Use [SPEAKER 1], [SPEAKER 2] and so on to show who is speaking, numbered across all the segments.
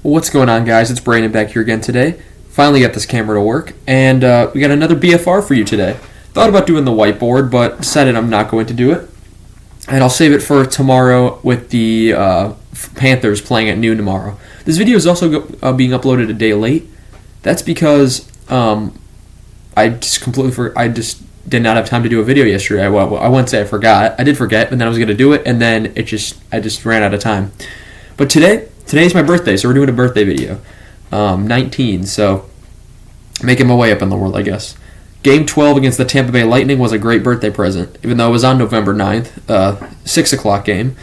[SPEAKER 1] What's going on, guys? It's Brandon back here again today. Finally got this camera to work, and we got another BFR for you today. Thought about doing the whiteboard, but decided I'm not going to do it. And I'll save it for tomorrow with the Panthers playing at noon tomorrow. This video is also being uploaded a day late. That's because I just did not have time to do a video yesterday. Well, I wouldn't say I forgot. I did forget, but then I was going to do it, and then I just ran out of time. But today's my birthday, so we're doing a birthday video. 19, so making my way up in the world, I guess. Game 12 against the Tampa Bay Lightning was a great birthday present, even though it was on November 9th, 6 o'clock game.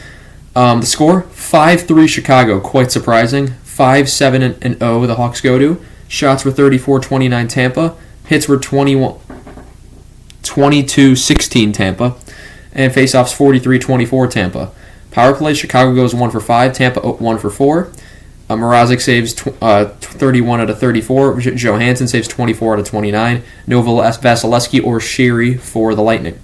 [SPEAKER 1] The score, 5-3 Chicago, quite surprising. 5-7-0 the Hawks go to. Shots were 34-29 Tampa. Hits were 22-16 Tampa. And faceoffs 43-24 Tampa. Power play, Chicago goes 1 for 5, Tampa 1 for 4. Mrazek saves 31 out of 34. Johansson saves 24 out of 29. No Vasilevsky or Sherry for the Lightning.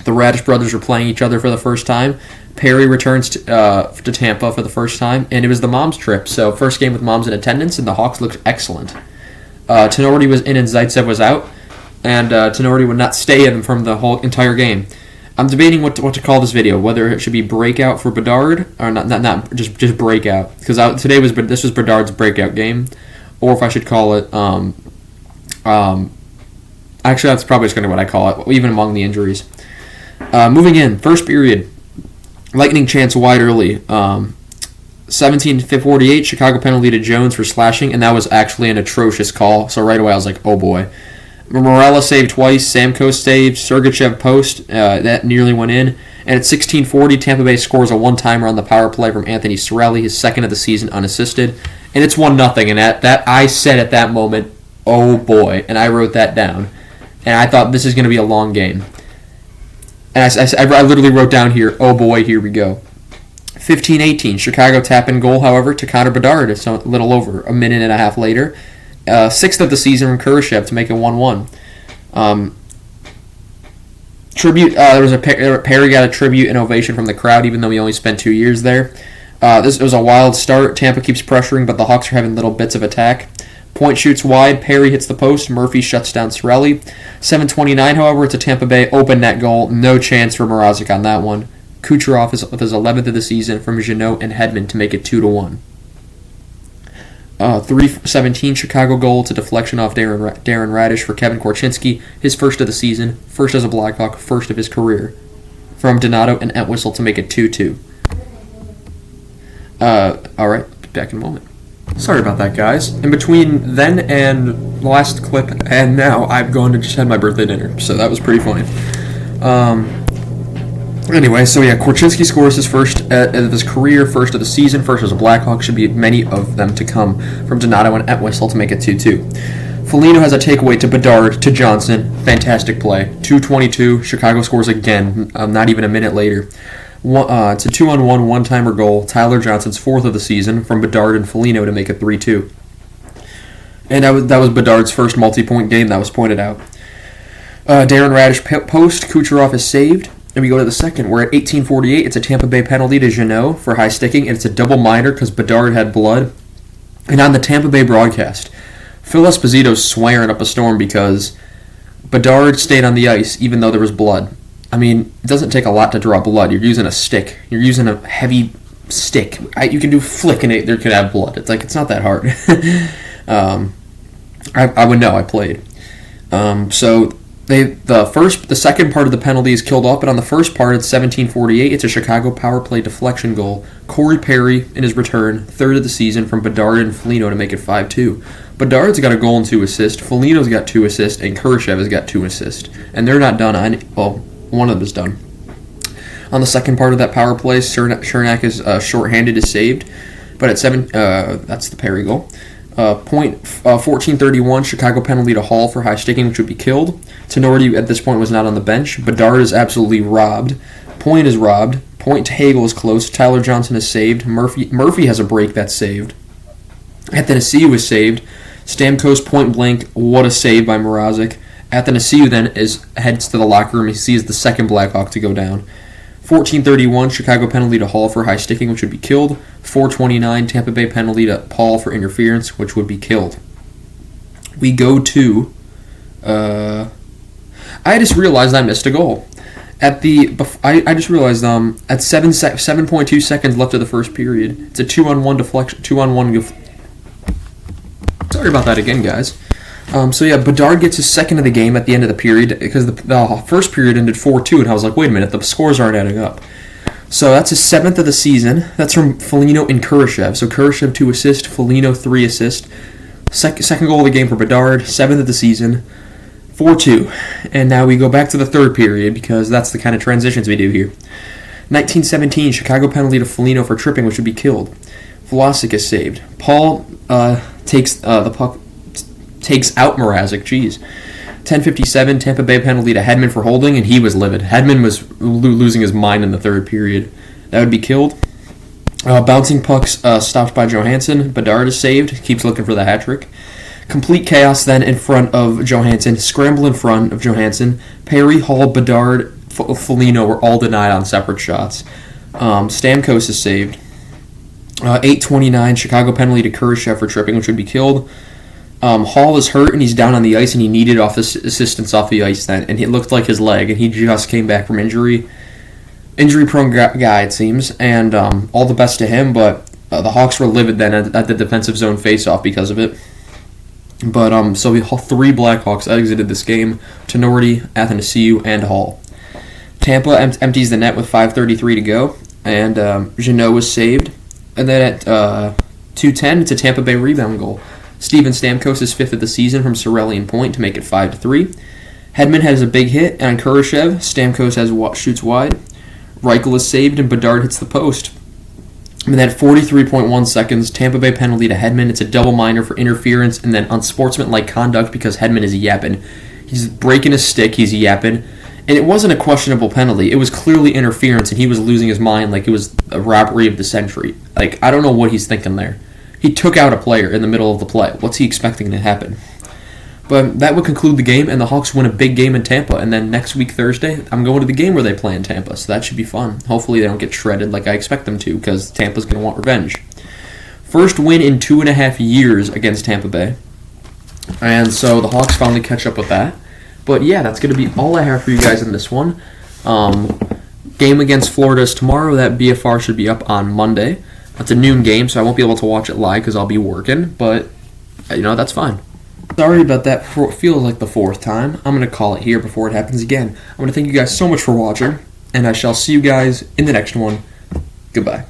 [SPEAKER 1] The Radish brothers are playing each other for the first time. Perry returns to Tampa for the first time, and it was the mom's trip. So first game with moms in attendance, and the Hawks looked excellent. Tenorti was in and Zaitsev was out, and Tenorti would not stay in from the whole entire game. I'm debating what to call this video, whether it should be Breakout for Bedard, or not just Breakout, because this was Bedard's breakout game, or if I should call it, actually that's probably just going to be what I call it, even among the injuries. Moving in, first period, Lightning chance wide early, 17-48, Chicago penalty to Jones for slashing, and that was actually an atrocious call, so right away I was like, oh boy. Morella saved twice, Samko saved, Sergachev post, that nearly went in. And at 16:40, Tampa Bay scores a one-timer on the power play from Anthony Cirelli, his second of the season unassisted. And it's 1-0, and that I said at that moment, oh boy, and I wrote that down. And I thought this is going to be a long game. And I literally wrote down here, oh boy, here we go. 15-18, Chicago tap-in goal, however, to Connor Bedard. It's a little over a minute and a half later. Sixth of the season from Kurashev to make it 1-1. There was Perry got a tribute and ovation from the crowd, even though he only spent 2 years there. This was a wild start. Tampa keeps pressuring, but the Hawks are having little bits of attack. Point shoots wide. Perry hits the post. Murphy shuts down Cirelli. 7:29, however, it's a Tampa Bay open net goal. No chance for Mrazek on that one. Kucherov is with his 11th of the season from Jeannot and Hedman to make it 2-1. 3:17 Chicago goal to deflection off Darren Radish for Kevin Korchinski, his first of the season, first as a Blackhawk, first of his career, from Donato and Entwistle to make it 2-2. Alright, back in a moment. Sorry about that, guys. In between then and the last clip and now, I've gone to just had my birthday dinner, so that was pretty funny. Anyway, so yeah, Korchinski scores his first of his career, first of the season, first as a Blackhawk. Should be many of them to come from Donato and Entwistle to make it 2-2. Foligno has a takeaway to Bedard, to Johnson. Fantastic play. 2:22, Chicago scores again, not even a minute later. It's a 2-on-1 one-timer goal. Tyler Johnson's fourth of the season from Bedard and Foligno to make it 3-2. And that was Bedard's first multi-point game, that was pointed out. Darren Radish post, Kucherov is saved. And we go to the second. We're at 18:48. It's a Tampa Bay penalty to Jeannot for high sticking, and it's a double minor because Bedard had blood. And on the Tampa Bay broadcast, Phil Esposito's swearing up a storm because Bedard stayed on the ice even though there was blood. I mean, it doesn't take a lot to draw blood. You're using a stick. You're using a heavy stick. You can do flick and there could have blood. It's not that hard. I would know. I played. The second part of the penalty is killed off, but on the first part, it's 17:48. It's a Chicago power play deflection goal. Corey Perry, in his return, third of the season from Bedard and Foligno to make it 5-2. Bedard's got a goal and 2 assists. Foligno's got 2 assists, and Kurashev has got 2 assists. And they're not done on. Well, one of them is done. On the second part of that power play, Cernak is shorthanded, is saved, but at 7, that's the Perry goal. 14:31, Chicago penalty to Hall for high sticking, which would be killed. Tenorti at this point was not on the bench. Bedard is absolutely robbed. Point is robbed. Point to Hagel is close. Tyler Johnson is saved. Murphy has a break that's saved. Athanasiou is saved. Stamkos point blank. What a save by Mrazek. Athanasiou then heads to the locker room. He sees the second Blackhawk to go down. 14:31, Chicago penalty to Hall for high sticking, which would be killed. 4:29, Tampa Bay penalty to Paul for interference, which would be killed. We go to... I just realized I missed a goal. I just realized at 7.2 seconds left of the first period, it's a 2-on-1 deflection, 2-on-1. Sorry about that again, guys. So yeah, Bedard gets his second of the game at the end of the period because the first period ended 4-2, and I was like, wait a minute, the scores aren't adding up. So that's his 7th of the season. That's from Foligno and Kurashev. So Kurashev 2 assists, Foligno 3 assists. Second goal of the game for Bedard, 7th of the season, 4-2. And now we go back to the third period because that's the kind of transitions we do here. 1917, Chicago penalty to Foligno for tripping, which would be killed. Vlasic is saved. Paul takes the puck, takes out Mrazek. Jeez. 10:57, Tampa Bay penalty to Hedman for holding, and he was livid. Hedman was losing his mind in the third period. That would be killed. Bouncing pucks stopped by Johansson. Bedard is saved. Keeps looking for the hat trick. Complete chaos then in front of Johansson. Scramble in front of Johansson. Perry, Hall, Bedard, Foligno were all denied on separate shots. Stamkos is saved. 8:29, Chicago penalty to Kurashev for tripping, which would be killed. Hall is hurt and he's down on the ice, and he needed assistance off the ice then, and it looked like his leg, and he just came back from injury. Injury-prone guy, it seems, and all the best to him, but the Hawks were livid then at the defensive zone face-off because of it. But so 3 Blackhawks exited this game: Tenorti, Athanasiou, and Hall. Tampa empties the net with 5:33 to go, and Jeannot was saved. And then at 2:10, it's a Tampa Bay rebound goal. Steven Stamkos is 5th of the season from Cirelli point to make it 5-3. Hedman has a big hit, and on Kurashev, Stamkos shoots wide. Reichel is saved, and Bedard hits the post. And then at 43.1 seconds, Tampa Bay penalty to Hedman. It's a double minor for interference, and then unsportsmanlike conduct because Hedman is yapping. He's breaking his stick, he's yapping. And it wasn't a questionable penalty. It was clearly interference, and he was losing his mind like it was a robbery of the century. Like, I don't know what he's thinking there. He took out a player in the middle of the play. What's he expecting to happen? But that would conclude the game, and the Hawks win a big game in Tampa. And then next week, Thursday, I'm going to the game where they play in Tampa, so that should be fun. Hopefully they don't get shredded like I expect them to, because Tampa's going to want revenge. First win in 2.5 years against Tampa Bay. And so the Hawks finally catch up with that. But yeah, that's going to be all I have for you guys in this one. Game against Florida is tomorrow. That BFR should be up on Monday. It's a noon game, so I won't be able to watch it live because I'll be working, but, that's fine. Sorry about that. Feels like the 4th time. I'm going to call it here before it happens again. I'm going to thank you guys so much for watching, and I shall see you guys in the next one. Goodbye.